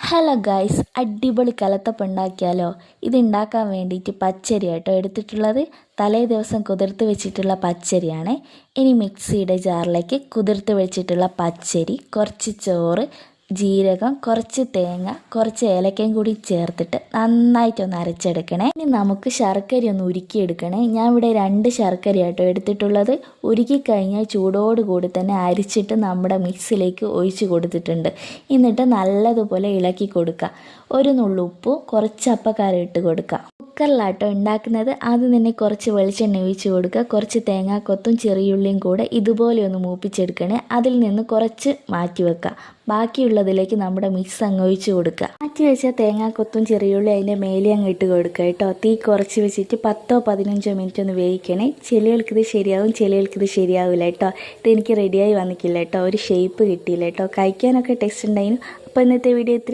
Hello guys, അടിപൊളി കലത്തപ്പം ഉണ്ടാക്കിയാലോ? ഇതുണ്ടാക്കാൻ വേണ്ടിയിട്ട് പച്ചരി കേട്ടോ എടുത്തിട്ടുള്ളത്. തലേ ദിവസം കുതിർത്ത് വെച്ചിട്ടുള്ള പച്ചരിയാണ്. ഇനി മിക്സിയുടെ ജാറിലേക്ക് കുതിർത്ത് വെച്ചിട്ടുള്ള പച്ചരി, കുറച്ച് ചോറ്, ജീരകം, കുറച്ച് തേങ്ങ, കുറച്ച് ഏലക്കയും കൂടി ചേർത്തിട്ട് നന്നായിട്ടൊന്ന് അരച്ചെടുക്കണേ. ഇനി നമുക്ക് ശർക്കര ഒന്ന് ഉരുക്കിയെടുക്കണേ. ഞാൻ ഇവിടെ 2 ശർക്കര കേട്ടോ എടുത്തിട്ടുള്ളത്. ഉരുക്കിക്കഴിഞ്ഞാൽ ചൂടോടുകൂടി തന്നെ അരിച്ചിട്ട് നമ്മുടെ മിക്സിലേക്ക് ഒഴിച്ച് കൊടുത്തിട്ടുണ്ട്. എന്നിട്ട് നല്ലതുപോലെ ഇളക്കി കൊടുക്കുക. ഒരു നുള്ളുപ്പും കുറച്ച് അപ്പക്കാരം ഇട്ട് കൊടുക്കുക. കുക്കറിലാട്ടോ ഉണ്ടാക്കുന്നത്. ആദ്യം തന്നെ കുറച്ച് വെളിച്ചെണ്ണ ഒഴിച്ച് കൊടുക്കുക. കുറച്ച് തേങ്ങാക്കൊത്തും ചെറിയുള്ളിയും കൂടെ ഇതുപോലെ ഒന്ന് മൂപ്പിച്ചെടുക്കണേ. അതിൽ നിന്ന് കുറച്ച് മാറ്റി വെക്കുക. ബാക്കിയുള്ളതിലേക്ക് നമ്മുടെ മിക്സ് അങ്ങ് ഒഴിച്ച് കൊടുക്കുക. മാറ്റി വെച്ച തേങ്ങാക്കൊത്തും ചെറിയുള്ളി അതിൻ്റെ മേലെ അങ്ങ് ഇട്ട് കൊടുക്കുക കേട്ടോ. തീ കുറച്ച് വെച്ചിട്ട് 10-15 മിനിറ്റ് ഒന്ന് വേവിക്കണേ. ചിലകൾക്കിത് ശരിയാവും, ചിലകൾക്കിത് ശരിയാവില്ല കേട്ടോ. ഇതെനിക്ക് റെഡിയായി വന്നിട്ടില്ല കേട്ടോ. ഒരു ഷേപ്പ് കിട്ടിയില്ല കേട്ടോ. കഴിക്കാനൊക്കെ ടേസ്റ്റ് ഉണ്ടായിരുന്നു. അപ്പോൾ ഇന്നത്തെ വീഡിയോ ഇത്രയും.